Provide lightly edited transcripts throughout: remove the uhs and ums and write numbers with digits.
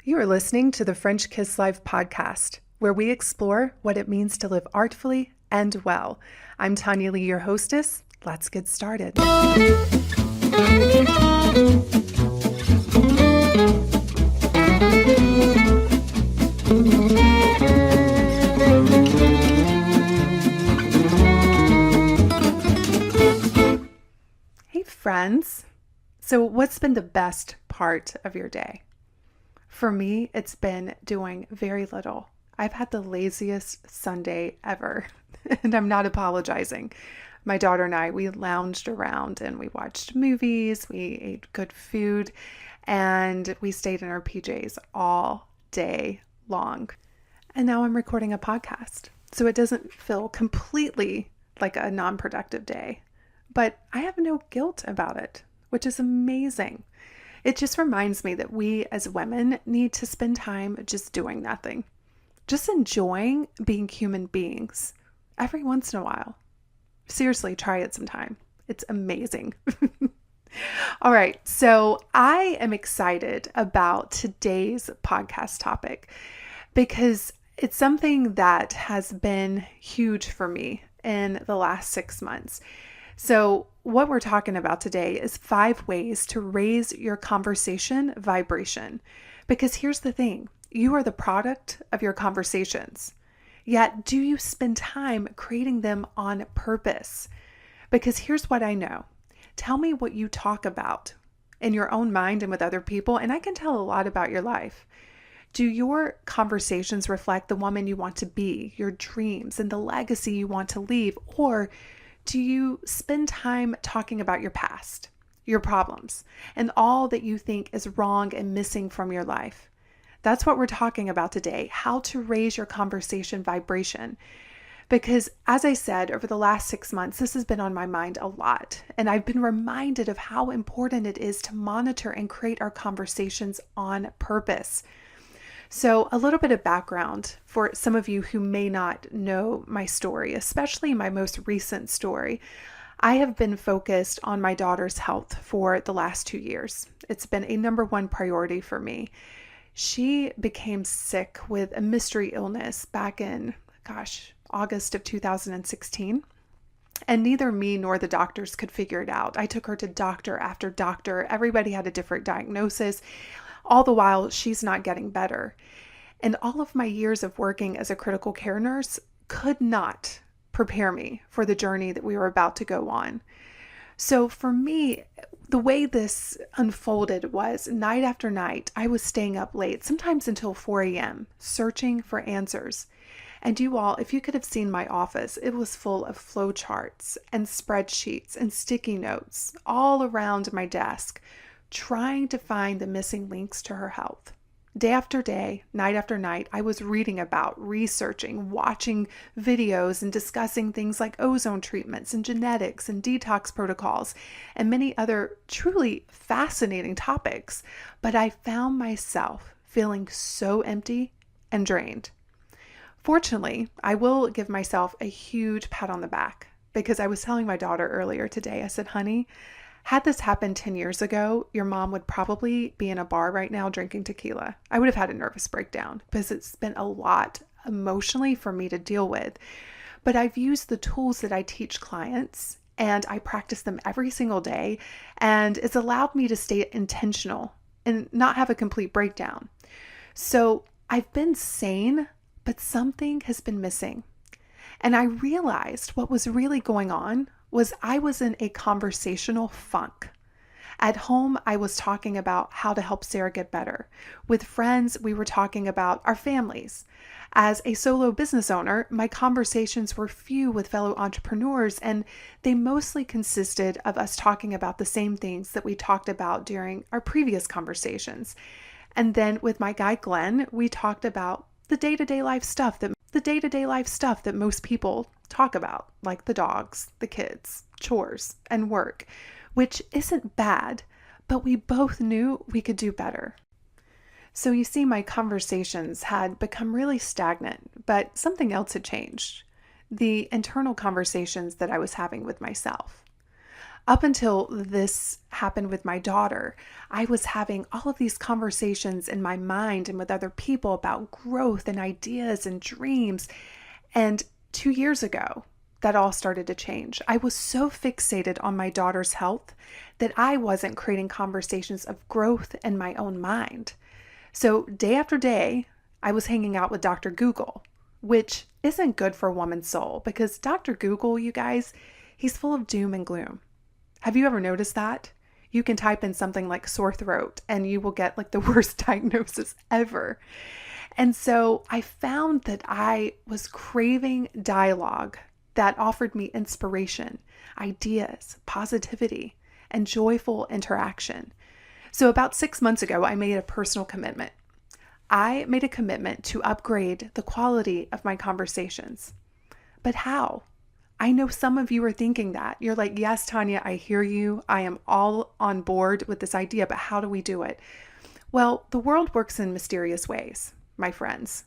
You are listening to the French Kiss Life podcast, where we explore what it means to live artfully and well. I'm Tonya Lee, your hostess. Let's get started. Hey friends. So what's been the best part of your day? For me, it's been doing very little. I've had the laziest Sunday ever, and I'm not apologizing. My daughter and I, we lounged around and we watched movies, we ate good food, and we stayed in our PJs all day long. And now I'm recording a podcast, so it doesn't feel completely like a non-productive day, but I have no guilt about it, which is amazing. It just reminds me that we as women need to spend time just doing nothing, just enjoying being human beings every once in a while. Seriously, try it sometime. It's amazing. All right, so I am excited about today's podcast topic because it's something that has been huge for me in the last 6 months. So what we're talking about today is 5 ways to raise your conversation vibration. Because here's the thing, you are the product of your conversations. Yet, do you spend time creating them on purpose? Because here's what I know. Tell me what you talk about in your own mind and with other people, and I can tell a lot about your life. Do your conversations reflect the woman you want to be, your dreams, and the legacy you want to leave? Or do you spend time talking about your past, your problems, and all that you think is wrong and missing from your life? That's what we're talking about today, how to raise your conversation vibration. Because as I said, over the last 6 months, this has been on my mind a lot. And I've been reminded of how important it is to monitor and create our conversations on purpose. So a little bit of background for some of you who may not know my story, especially my most recent story. I have been focused on my daughter's health for the last 2 years. It's been a number one priority for me. She became sick with a mystery illness back in, August of 2016. And neither me nor the doctors could figure it out. I took her to doctor after doctor. Everybody had a different diagnosis. All the while, she's not getting better. And all of my years of working as a critical care nurse could not prepare me for the journey that we were about to go on. So for me, the way this unfolded was night after night, I was staying up late, sometimes until 4 a.m., searching for answers. And you all, if you could have seen my office, it was full of flowcharts and spreadsheets and sticky notes all around my desk, trying to find the missing links to her health. Day after day, night after night, I was reading about, researching, watching videos, and discussing things like ozone treatments and genetics and detox protocols and many other truly fascinating topics. But I found myself feeling so empty and drained. Fortunately, I will give myself a huge pat on the back because I was telling my daughter earlier today, I said, honey, had this happened 10 years ago, your mom would probably be in a bar right now drinking tequila. I would have had a nervous breakdown because it's been a lot emotionally for me to deal with. But I've used the tools that I teach clients and I practice them every single day. And it's allowed me to stay intentional and not have a complete breakdown. So I've been sane, but something has been missing. And I realized what was really going on was I was in a conversational funk. At home, I was talking about how to help Sarah get better. With friends, we were talking about our families. As a solo business owner, my conversations were few with fellow entrepreneurs, and they mostly consisted of us talking about the same things that we talked about during our previous conversations. And then with my guy, Glenn, we talked about the day-to-day life stuff that most people talk about, like the dogs, the kids, chores, and work, which isn't bad, but we both knew we could do better. So you see, my conversations had become really stagnant, but something else had changed. The internal conversations that I was having with myself. Up until this happened with my daughter, I was having all of these conversations in my mind and with other people about growth and ideas and dreams. And 2 years ago, that all started to change. I was so fixated on my daughter's health that I wasn't creating conversations of growth in my own mind. So day after day, I was hanging out with Dr. Google, which isn't good for a woman's soul because Dr. Google, you guys, he's full of doom and gloom. Have you ever noticed that? You can type in something like sore throat and you will get like the worst diagnosis ever. And so I found that I was craving dialogue that offered me inspiration, ideas, positivity, and joyful interaction. So about 6 months ago, I made a personal commitment. I made a commitment to upgrade the quality of my conversations. But how? I know some of you are thinking that. You're like, yes, Tonya, I hear you. I am all on board with this idea, but how do we do it? Well, the world works in mysterious ways, my friends.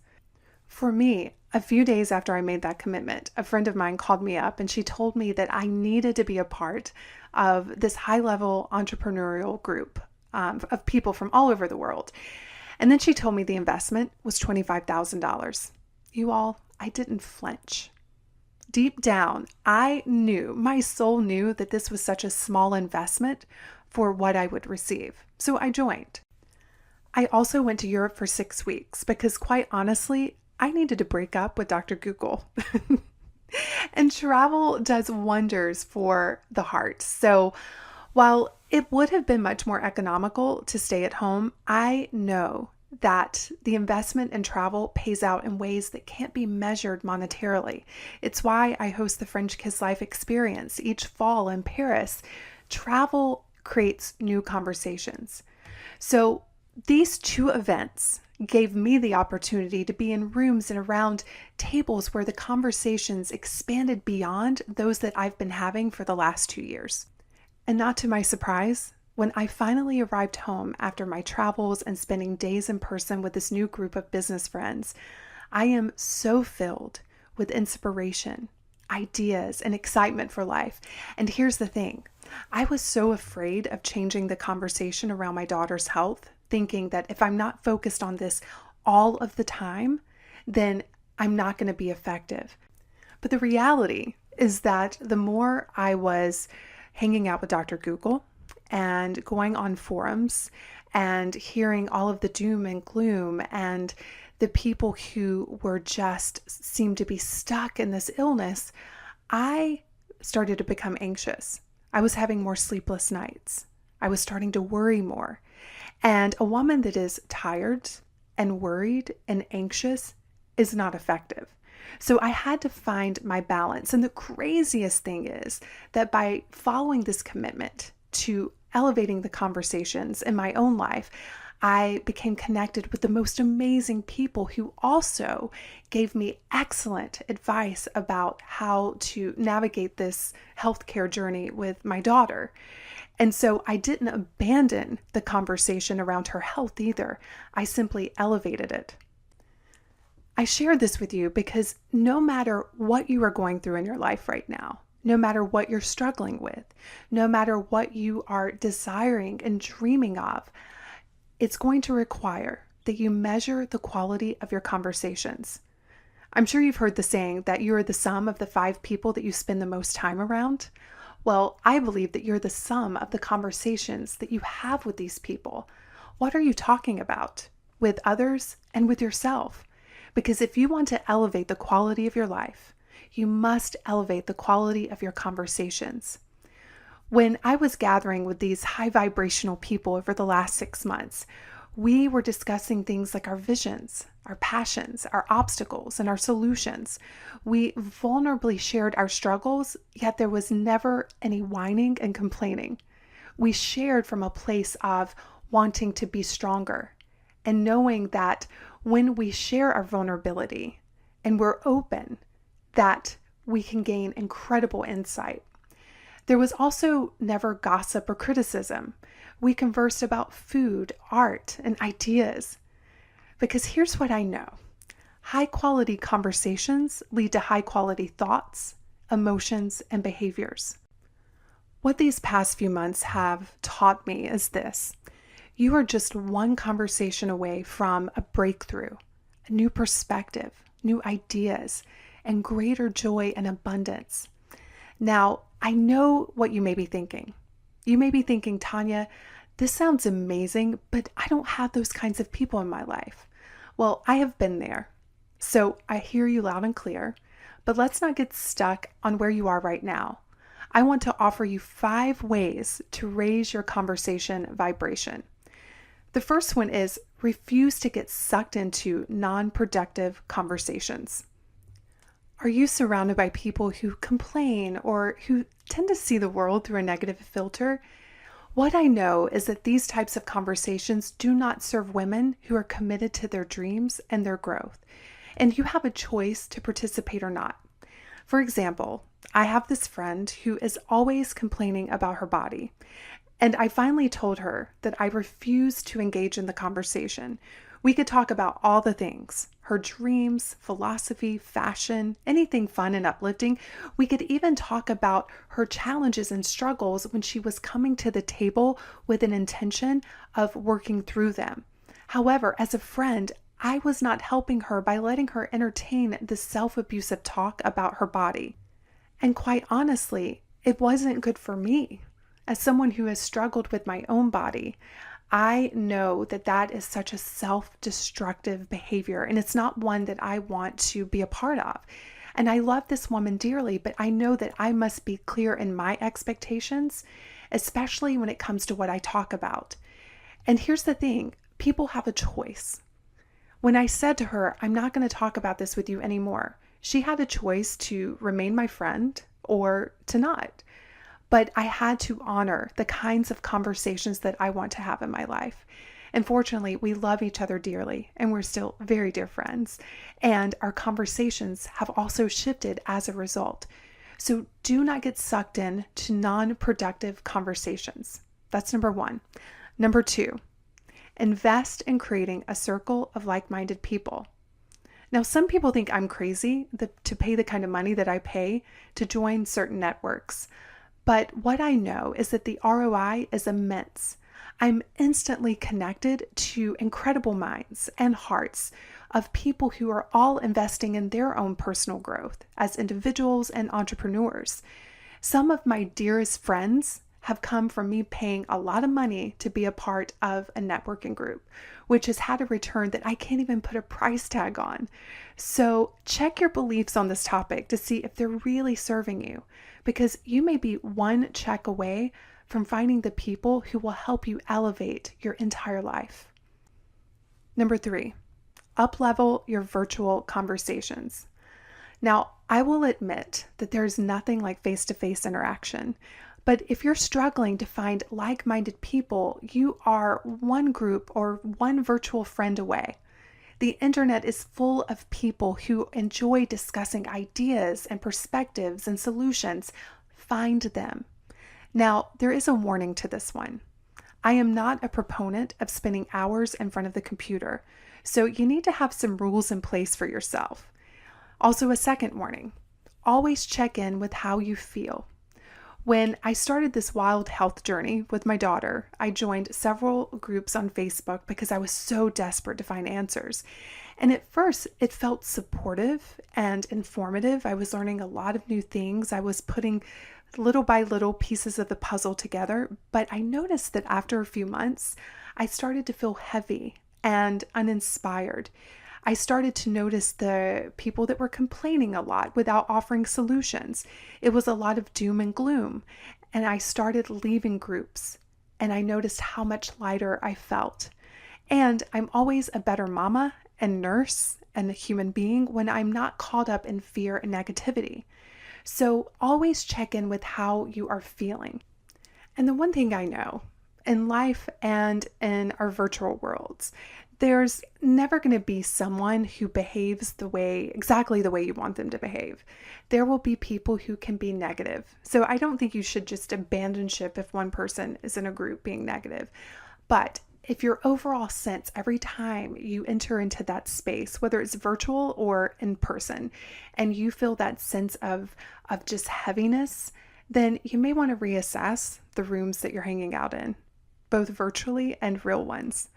For me, a few days after I made that commitment, a friend of mine called me up and she told me that I needed to be a part of this high-level entrepreneurial group of people from all over the world. And then she told me the investment was $25,000. You all, I didn't flinch. Deep down, I knew, my soul knew that this was such a small investment for what I would receive. So I joined. I also went to Europe for 6 weeks because quite honestly, I needed to break up with Dr. Google. And travel does wonders for the heart. So while it would have been much more economical to stay at home, I know that the investment in travel pays out in ways that can't be measured monetarily. It's why I host the French Kiss Life experience each fall in Paris. Travel creates new conversations. So these two events gave me the opportunity to be in rooms and around tables where the conversations expanded beyond those that I've been having for the last 2 years. And not to my surprise, when I finally arrived home after my travels and spending days in person with this new group of business friends, I am so filled with inspiration, ideas, and excitement for life. And here's the thing. I was so afraid of changing the conversation around my daughter's health, thinking that if I'm not focused on this all of the time, then I'm not going to be effective. But the reality is that the more I was hanging out with Dr. Google and going on forums and hearing all of the doom and gloom and the people who were just seemed to be stuck in this illness, I started to become anxious. I was having more sleepless nights. I was starting to worry more. And a woman that is tired and worried and anxious is not effective. So I had to find my balance. And the craziest thing is that by following this commitment to elevating the conversations in my own life, I became connected with the most amazing people who also gave me excellent advice about how to navigate this healthcare journey with my daughter. And so I didn't abandon the conversation around her health either. I simply elevated it. I share this with you because no matter what you are going through in your life right now, no matter what you're struggling with, no matter what you are desiring and dreaming of, it's going to require that you measure the quality of your conversations. I'm sure you've heard the saying that you are the sum of the 5 people that you spend the most time around. Well, I believe that you're the sum of the conversations that you have with these people. What are you talking about with others and with yourself? Because if you want to elevate the quality of your life, you must elevate the quality of your conversations. When I was gathering with these high vibrational people over the last 6 months, we were discussing things like our visions, our passions, our obstacles, and our solutions. We vulnerably shared our struggles, yet there was never any whining and complaining. We shared from a place of wanting to be stronger and knowing that when we share our vulnerability and we're open, that we can gain incredible insight. There was also never gossip or criticism. We conversed about food, art, and ideas. Because here's what I know. High quality conversations lead to high quality thoughts, emotions, and behaviors. What these past few months have taught me is this: you are just one conversation away from a breakthrough, a new perspective, new ideas, and greater joy and abundance. Now, I know what you may be thinking. You may be thinking, Tonya, this sounds amazing, but I don't have those kinds of people in my life. Well, I have been there. So I hear you loud and clear, but let's not get stuck on where you are right now. I want to offer you 5 ways to raise your conversation vibration. The first one is refuse to get sucked into non-productive conversations. Are you surrounded by people who complain or who tend to see the world through a negative filter? What I know is that these types of conversations do not serve women who are committed to their dreams and their growth, and you have a choice to participate or not. For example, I have this friend who is always complaining about her body, and I finally told her that I refuse to engage in the conversation. We could talk about all the things, her dreams, philosophy, fashion, anything fun and uplifting. We could even talk about her challenges and struggles when she was coming to the table with an intention of working through them. However, as a friend, I was not helping her by letting her entertain the self-abusive talk about her body. And quite honestly, it wasn't good for me. As someone who has struggled with my own body, I know that that is such a self-destructive behavior, and it's not one that I want to be a part of. And I love this woman dearly, but I know that I must be clear in my expectations, especially when it comes to what I talk about. And here's the thing, people have a choice. When I said to her, I'm not going to talk about this with you anymore, she had a choice to remain my friend or to not. But I had to honor the kinds of conversations that I want to have in my life. And fortunately, we love each other dearly, and we're still very dear friends. And our conversations have also shifted as a result. So do not get sucked in to non-productive conversations. That's number 1. Number 2, invest in creating a circle of like-minded people. Now, some people think I'm crazy to pay the kind of money that I pay to join certain networks. But what I know is that the ROI is immense. I'm instantly connected to incredible minds and hearts of people who are all investing in their own personal growth as individuals and entrepreneurs. Some of my dearest friends have come from me paying a lot of money to be a part of a networking group, which has had a return that I can't even put a price tag on. So check your beliefs on this topic to see if they're really serving you, because you may be one check away from finding the people who will help you elevate your entire life. Number 3, up-level your virtual conversations. Now, I will admit that there's nothing like face-to-face interaction. But if you're struggling to find like-minded people, you are one group or one virtual friend away. The internet is full of people who enjoy discussing ideas and perspectives and solutions. Find them. Now, there is a warning to this one. I am not a proponent of spending hours in front of the computer, so you need to have some rules in place for yourself. Also, a second warning. Always check in with how you feel. When I started this wild health journey with my daughter, I joined several groups on Facebook because I was so desperate to find answers. And at first, it felt supportive and informative. I was learning a lot of new things. I was putting little by little pieces of the puzzle together. But I noticed that after a few months, I started to feel heavy and uninspired. I started to notice the people that were complaining a lot without offering solutions. It was a lot of doom and gloom. And I started leaving groups, and I noticed how much lighter I felt. And I'm always a better mama and nurse and a human being when I'm not caught up in fear and negativity. So always check in with how you are feeling. And the one thing I know in life and in our virtual worlds, there's never going to be someone who behaves exactly the way you want them to behave. There will be people who can be negative. So I don't think you should just abandon ship if one person is in a group being negative. But if your overall sense every time you enter into that space, whether it's virtual or in person, and you feel that sense of just heaviness, then you may want to reassess the rooms that you're hanging out in, both virtually and real ones.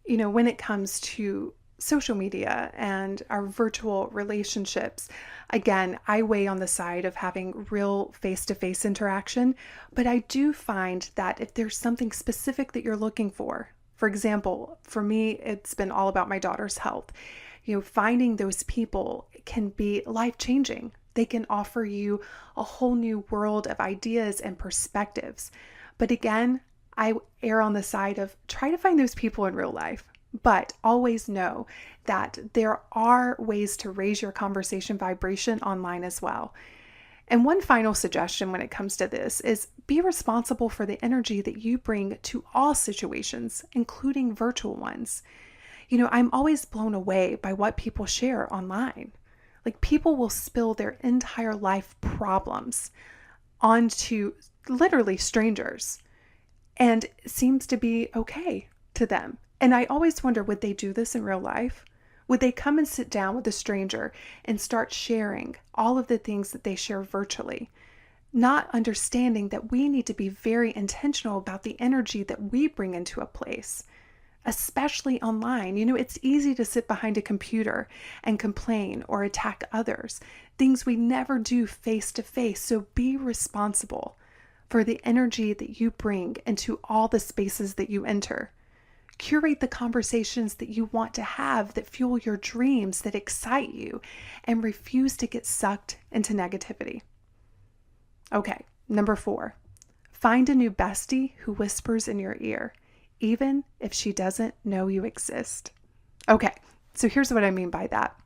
When it comes to social media and our virtual relationships, again, I weigh on the side of having real face-to-face interaction, but I do find that if there's something specific that you're looking for example, for me, it's been all about my daughter's health. Finding those people can be life-changing. They can offer you a whole new world of ideas and perspectives. But again, I err on the side of try to find those people in real life. But always know that there are ways to raise your conversation vibration online as well. And one final suggestion when it comes to this is be responsible for the energy that you bring to all situations, including virtual ones. I'm always blown away by what people share online. Like, people will spill their entire life problems onto literally strangers, and it seems to be okay to them. And I always wonder, would they do this in real life? Would they come and sit down with a stranger and start sharing all of the things that they share virtually? Not understanding that we need to be very intentional about the energy that we bring into a place, especially online. It's easy to sit behind a computer and complain or attack others, things we never do face to face. So be responsible for the energy that you bring into all the spaces that you enter. Curate the conversations that you want to have that fuel your dreams, that excite you, and refuse to get sucked into negativity. Okay, number 4, find a new bestie who whispers in your ear, even if she doesn't know you exist. Okay, so here's what I mean by that.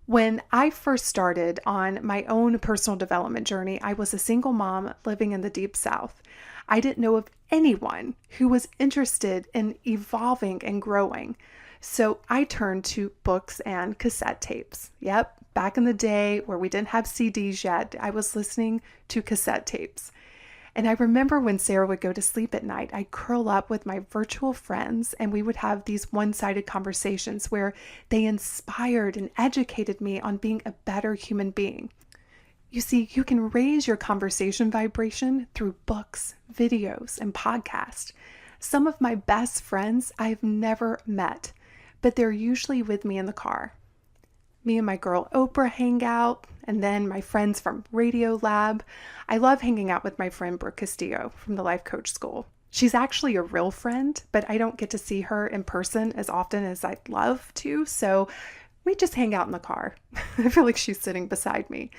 When I first started on my own personal development journey, I was a single mom living in the Deep South. I didn't know of anyone who was interested in evolving and growing. So I turned to books and cassette tapes. Yep, back in the day where we didn't have CDs yet, I was listening to cassette tapes. And I remember when Sarah would go to sleep at night, I'd curl up with my virtual friends and we would have these one-sided conversations where they inspired and educated me on being a better human being. You see, you can raise your conversation vibration through books, videos, and podcasts. Some of my best friends I've never met, but they're usually with me in the car. Me and my girl Oprah hang out, and then my friends from Radio Lab. I love hanging out with my friend Brooke Castillo from the Life Coach School. She's actually a real friend, but I don't get to see her in person as often as I'd love to, so we just hang out in the car. I feel like she's sitting beside me.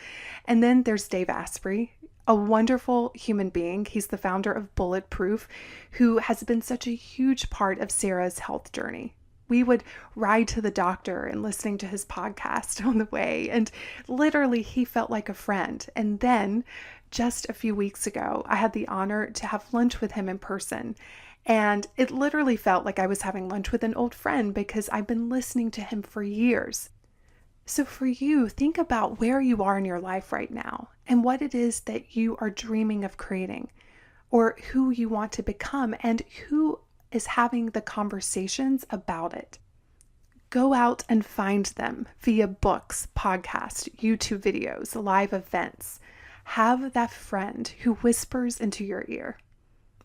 And then there's Dave Asprey, a wonderful human being. He's the founder of Bulletproof, who has been such a huge part of Sarah's health journey. We would ride to the doctor and listening to his podcast on the way, and literally he felt like a friend. And then just a few weeks ago, I had the honor to have lunch with him in person. And it literally felt like I was having lunch with an old friend because I've been listening to him for years. So for you, think about where you are in your life right now and what it is that you are dreaming of creating, or who you want to become and who is having the conversations about it. Go out and find them via books, podcasts, YouTube videos, live events. Have that friend who whispers into your ear.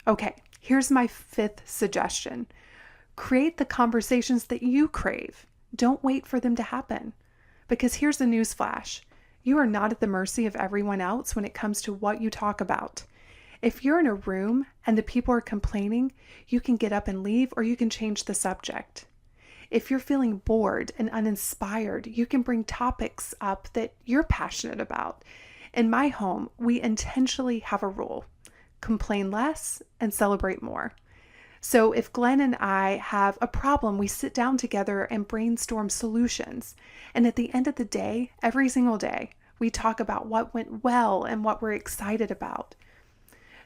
Okay, here's my 5th suggestion. Create the conversations that you crave. Don't wait for them to happen. Because here's the news flash. You are not at the mercy of everyone else when it comes to what you talk about. If you're in a room and the people are complaining, you can get up and leave, or you can change the subject. If you're feeling bored and uninspired, you can bring topics up that you're passionate about. In my home, we intentionally have a rule: complain less and celebrate more. So if Glenn and I have a problem, we sit down together and brainstorm solutions. And at the end of the day, every single day, we talk about what went well and what we're excited about.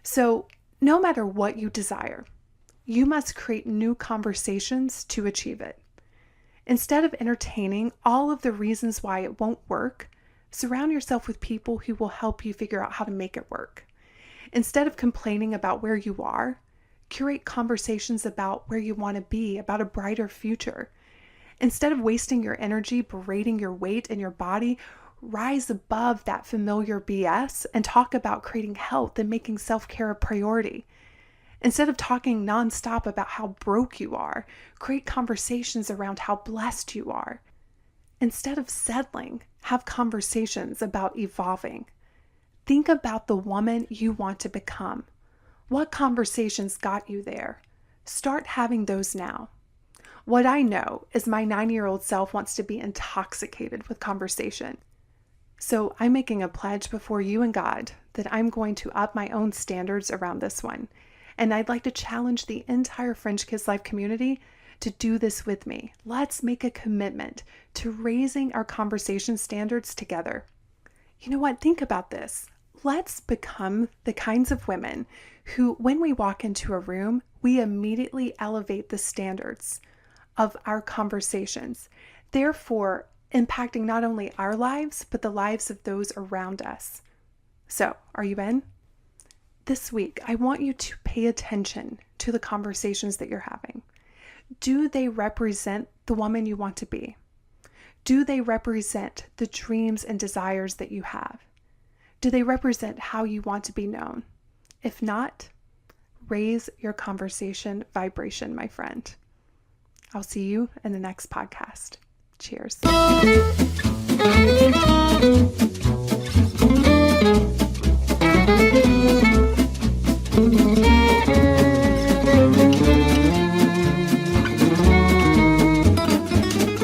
So no matter what you desire, you must create new conversations to achieve it. Instead of entertaining all of the reasons why it won't work, surround yourself with people who will help you figure out how to make it work. Instead of complaining about where you are, curate conversations about where you want to be, about a brighter future. Instead of wasting your energy berating your weight and your body, rise above that familiar BS and talk about creating health and making self-care a priority. Instead of talking nonstop about how broke you are, create conversations around how blessed you are. Instead of settling, have conversations about evolving. Think about the woman you want to become. What conversations got you there? Start having those now. What I know is my 9-year-old self wants to be intoxicated with conversation. So I'm making a pledge before you and God that I'm going to up my own standards around this one. And I'd like to challenge the entire French Kiss Life community to do this with me. Let's make a commitment to raising our conversation standards together. You know what? Think about this. Let's become the kinds of women who, when we walk into a room, we immediately elevate the standards of our conversations, therefore impacting not only our lives, but the lives of those around us. So, are you in? This week, I want you to pay attention to the conversations that you're having. Do they represent the woman you want to be? Do they represent the dreams and desires that you have? Do they represent how you want to be known? If not, raise your conversation vibration, my friend. I'll see you in the next podcast. Cheers.